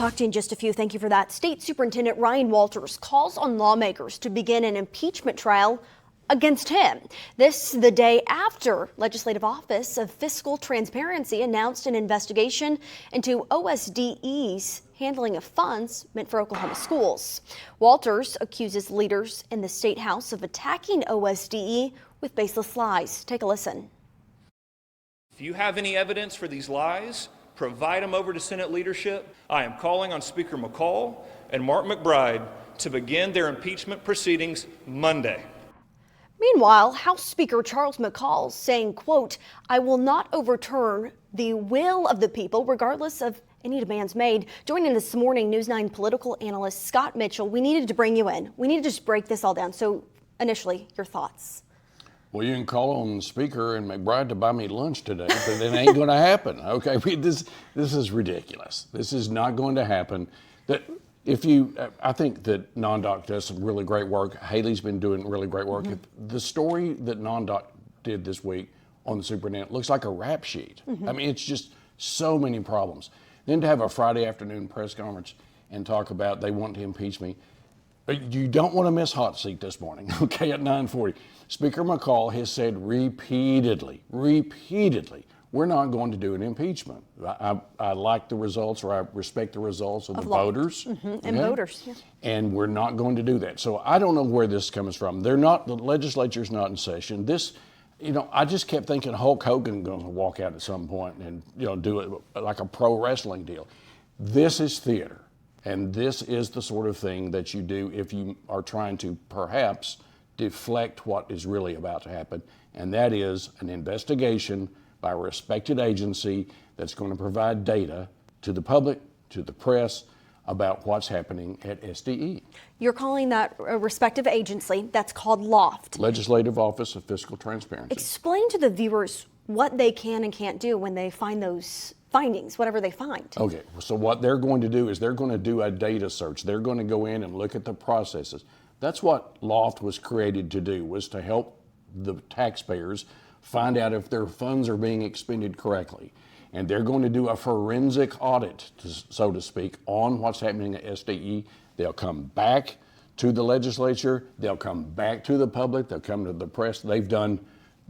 talk to you in just a few. Thank you for that. State Superintendent Ryan Walters calls on lawmakers to begin an impeachment trial against him. This the day after Legislative Office of Fiscal Transparency announced an investigation into OSDE's handling of funds meant for Oklahoma schools. Walters accuses leaders in the State House of attacking OSDE with baseless lies. Take a listen. If you have any evidence for these lies, provide them over to Senate leadership. I am calling on Speaker McCall and Mark McBride to begin their impeachment proceedings Monday. Meanwhile, House Speaker Charles McCall saying, quote, "I will not overturn the will of the people regardless of any demands made." Joining this morning, News 9 political analyst Scott Mitchell. We needed to bring you in. We need to just break this all down. So initially, your thoughts. Well, you can call on the Speaker and McBride to buy me lunch today, but it ain't going to happen. Okay, this is ridiculous. This is not going to happen. I think that Non-Doc does some really great work. Haley's been doing really great work. The story that Non-Doc did this week on the superintendent looks like a rap sheet. I mean, it's just so many problems. Then to have a Friday afternoon press conference and talk about they want to impeach me. You don't want to miss hot seat this morning, okay, at 9:40. Speaker McCall has said repeatedly, we're not going to do an impeachment. I like the results, or I respect the results of the voters. And voters, yeah. And we're not going to do that. So I don't know where this comes from. The legislature's not in session. I just kept thinking Hulk Hogan going to walk out at some point and, do it like a pro wrestling deal. This is theater. And this is the sort of thing that you do if you are trying to perhaps deflect what is really about to happen. And that is an investigation by a respected agency that's going to provide data to the public, to the press, about what's happening at SDE. You're calling that a respective agency. That's called LOFT. Legislative Office of Fiscal Transparency. Explain to the viewers what they can and can't do when they find those findings, whatever they find. Okay, so what they're going to do is they're going to do a data search. They're going to go in and look at the processes. That's what LOFT was created to do, was to help the taxpayers find out if their funds are being expended correctly. And they're going to do a forensic audit, so to speak, on what's happening at SDE. They'll come back to the legislature. They'll come back to the public. They'll come to the press. They've done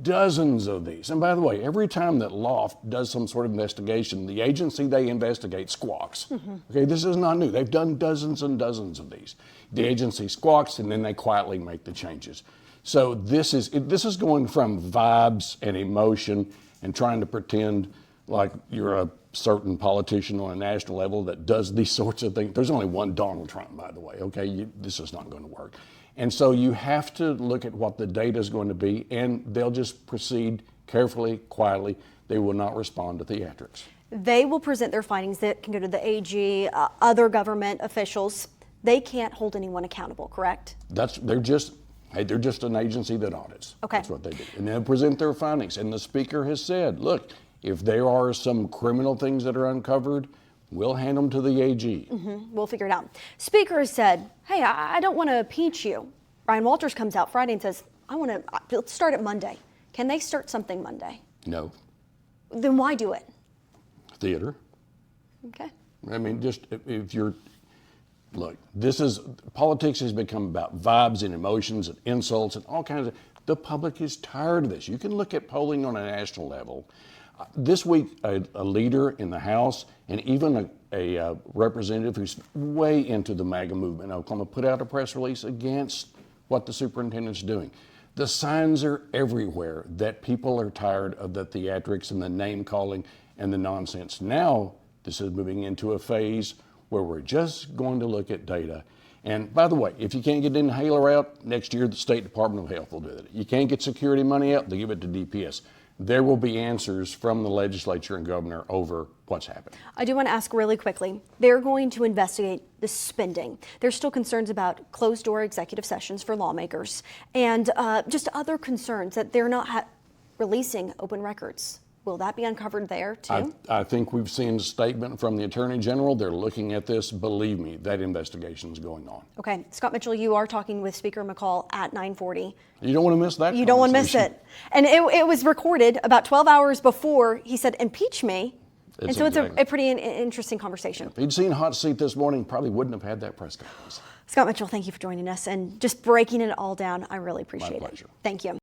dozens of these. And by the way, every time that LOFT does some sort of investigation, the agency they investigate squawks. Okay, this is not new. They've done dozens and dozens of these. The agency squawks and then they quietly make the changes. So this is going from vibes and emotion and trying to pretend like you're a certain politician on a national level that does these sorts of things. There's only one Donald Trump, by the way, okay? This is not going to work. And so you have to look at what the data is going to be, and they'll just proceed carefully, quietly. They will not respond to theatrics. They will present their findings that can go to the AG, other government officials. They can't hold anyone accountable, correct? They're just an agency that audits. Okay. That's what they do. And they'll present their findings. And the Speaker has said, look, if there are some criminal things that are uncovered, we'll hand them to the AG. We'll figure it out. Speaker has said, hey, I don't want to impeach you. Ryan Walters comes out Friday and says, let's start it Monday. Can they start something Monday? No. Then why do it? Theater. Okay. I mean, just if you're, look, politics has become about vibes and emotions and insults and all kinds of, the public is tired of this. You can look at polling on a national level. This week, a leader in the House and even a representative who's way into the MAGA movement in Oklahoma put out a press release against what the superintendent's doing. The signs are everywhere that people are tired of the theatrics and the name calling and the nonsense. Now, this is moving into a phase where we're just going to look at data. And by the way, if you can't get the inhaler out, next year the State Department of Health will do it. You can't get security money out, they give it to DPS. There will be answers from the legislature and governor over what's happening. I do want to ask really quickly. They're going to investigate the spending. There's still concerns about closed-door executive sessions for lawmakers and just other concerns that they're not releasing open records. Will that be uncovered there, too? I think we've seen a statement from the Attorney General. They're looking at this. Believe me, that investigation is going on. Okay. Scott Mitchell, you are talking with Speaker McCall at 9:40. You don't want to miss that. You don't want to miss it. And it was recorded about 12 hours before he said, impeach me. And so it's a pretty interesting conversation. If he'd seen Hot Seat this morning, probably wouldn't have had that press conference. Scott Mitchell, thank you for joining us and just breaking it all down. I really appreciate it. My pleasure. Thank you.